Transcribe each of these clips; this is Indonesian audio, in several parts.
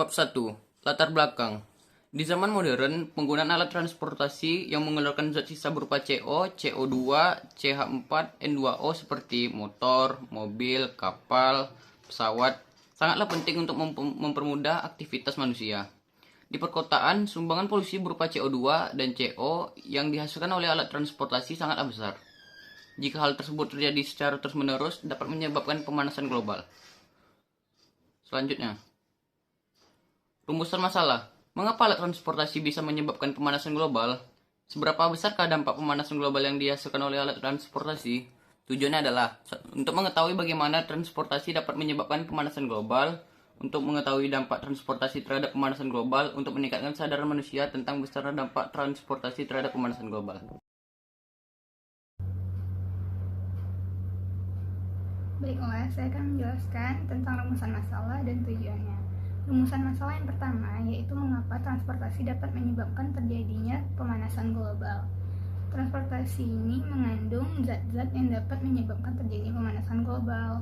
Bab 1. Latar belakang. Di zaman modern, penggunaan alat transportasi yang mengeluarkan zat sisa berupa CO, CO2, CH4, N2O seperti motor, mobil, kapal, pesawat sangatlah penting untuk mempermudah aktivitas manusia. Di perkotaan, sumbangan polusi berupa CO2 dan CO yang dihasilkan oleh alat transportasi sangatlah besar. Jika hal tersebut terjadi secara terus-menerus, dapat menyebabkan pemanasan global. Selanjutnya, rumusan masalah. Mengapa alat transportasi bisa menyebabkan pemanasan global? Seberapa besarkah dampak pemanasan global yang dihasilkan oleh alat transportasi? Tujuannya adalah untuk mengetahui bagaimana transportasi dapat menyebabkan pemanasan global, untuk mengetahui dampak transportasi terhadap pemanasan global, untuk meningkatkan kesadaran manusia tentang besaran dampak transportasi terhadap pemanasan global. Baiklah, saya akan menjelaskan tentang rumusan masalah dan tujuannya. Rumusan masalah yang pertama yaitu mengapa transportasi dapat menyebabkan terjadinya pemanasan global. Transportasi ini mengandung zat-zat yang dapat menyebabkan terjadinya pemanasan global.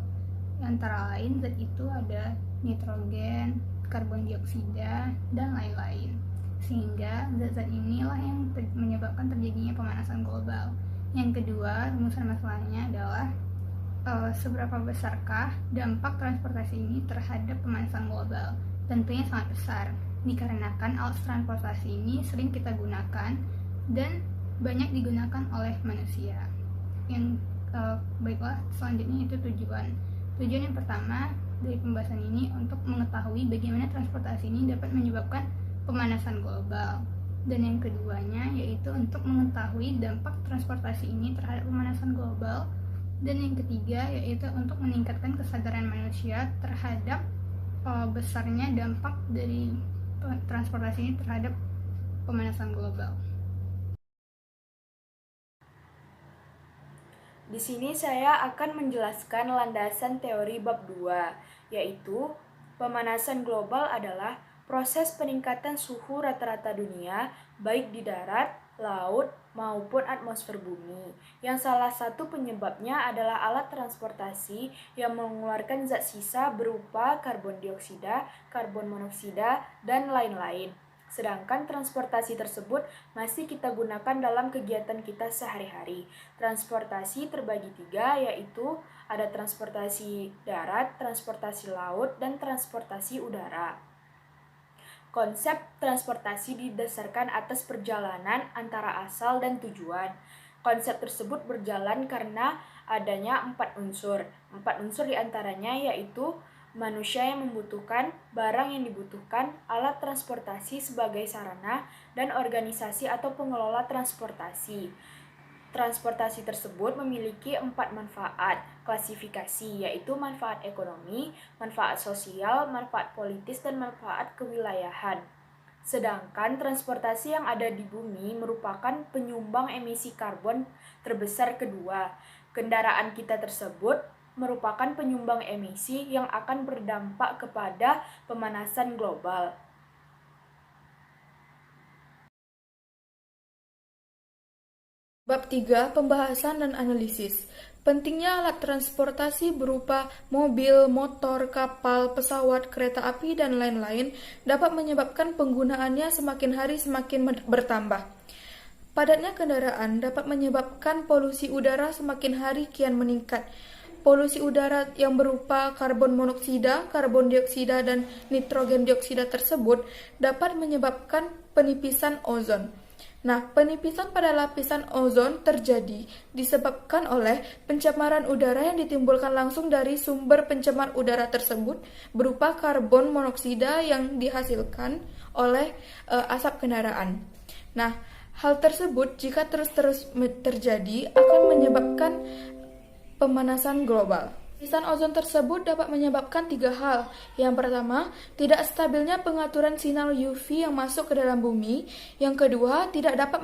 Antara lain zat itu ada nitrogen, karbon dioksida, dan lain-lain. Sehingga zat-zat inilah yang menyebabkan terjadinya pemanasan global. Yang kedua, rumusan masalahnya adalah seberapa besarkah dampak transportasi ini terhadap pemanasan global? Tentunya sangat besar, dikarenakan alat transportasi ini sering kita gunakan dan banyak digunakan oleh manusia. Baiklah, selanjutnya itu tujuan. Tujuan yang pertama dari pembahasan ini untuk mengetahui bagaimana transportasi ini dapat menyebabkan pemanasan global. Dan yang keduanya yaitu untuk mengetahui dampak transportasi ini terhadap pemanasan global. Dan yang ketiga yaitu untuk meningkatkan kesadaran manusia terhadap besarnya dampak dari transportasi ini terhadap pemanasan global. Di sini saya akan menjelaskan landasan teori bab 2, yaitu pemanasan global adalah proses peningkatan suhu rata-rata dunia baik di darat, laut, maupun atmosfer bumi, yang salah satu penyebabnya adalah alat transportasi yang mengeluarkan zat sisa berupa karbon dioksida, karbon monoksida, dan lain-lain. Sedangkan transportasi tersebut masih kita gunakan dalam kegiatan kita sehari-hari. Transportasi terbagi 3, yaitu ada transportasi darat, transportasi laut, dan transportasi udara. Konsep transportasi didasarkan atas perjalanan antara asal dan tujuan. Konsep tersebut berjalan karena adanya 4 unsur. 4 unsur diantaranya yaitu manusia yang membutuhkan, barang yang dibutuhkan, alat transportasi sebagai sarana, dan organisasi atau pengelola transportasi. Transportasi tersebut memiliki 4 manfaat klasifikasi, yaitu manfaat ekonomi, manfaat sosial, manfaat politis, dan manfaat kewilayahan. Sedangkan transportasi yang ada di bumi merupakan penyumbang emisi karbon terbesar kedua. Kendaraan kita tersebut merupakan penyumbang emisi yang akan berdampak kepada pemanasan global. Bab 3. Pembahasan dan analisis. Pentingnya alat transportasi berupa mobil, motor, kapal, pesawat, kereta api, dan lain-lain dapat menyebabkan penggunaannya semakin hari semakin bertambah. Padatnya kendaraan dapat menyebabkan polusi udara semakin hari kian meningkat. Polusi udara yang berupa karbon monoksida, karbon dioksida, dan nitrogen dioksida tersebut dapat menyebabkan penipisan ozon. Nah, penipisan pada lapisan ozon terjadi disebabkan oleh pencemaran udara yang ditimbulkan langsung dari sumber pencemar udara tersebut berupa karbon monoksida yang dihasilkan oleh asap kendaraan. Nah, hal tersebut jika terus-terus terjadi akan menyebabkan pemanasan global. Lapisan ozon tersebut dapat menyebabkan 3 hal. Yang pertama, tidak stabilnya pengaturan sinar UV yang masuk ke dalam bumi. Yang kedua, tidak dapat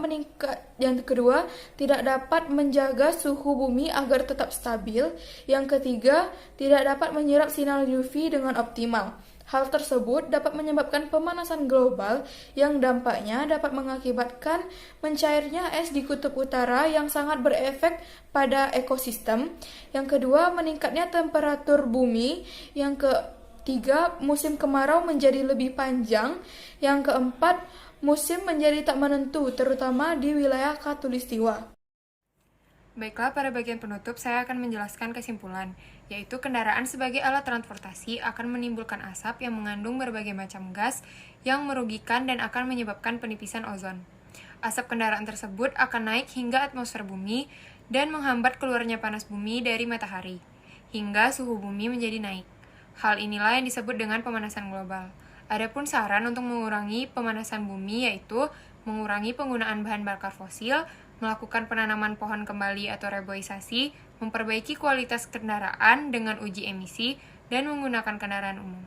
menjaga suhu bumi agar tetap stabil. Yang ketiga, tidak dapat menyerap sinar UV dengan optimal. Hal tersebut dapat menyebabkan pemanasan global yang dampaknya dapat mengakibatkan mencairnya es di kutub utara yang sangat berefek pada ekosistem. Yang kedua, meningkatnya temperatur bumi. Yang 3. Musim kemarau menjadi lebih panjang. Yang keempat, musim menjadi tak menentu, terutama di wilayah Khatulistiwa. Baiklah, pada bagian penutup saya akan menjelaskan kesimpulan, yaitu kendaraan sebagai alat transportasi akan menimbulkan asap yang mengandung berbagai macam gas yang merugikan dan akan menyebabkan penipisan ozon. Asap kendaraan tersebut akan naik hingga atmosfer bumi dan menghambat keluarnya panas bumi dari matahari, hingga suhu bumi menjadi naik. Hal inilah yang disebut dengan pemanasan global. Adapun saran untuk mengurangi pemanasan bumi yaitu mengurangi penggunaan bahan bakar fosil, melakukan penanaman pohon kembali atau reboisasi, memperbaiki kualitas kendaraan dengan uji emisi, dan menggunakan kendaraan umum.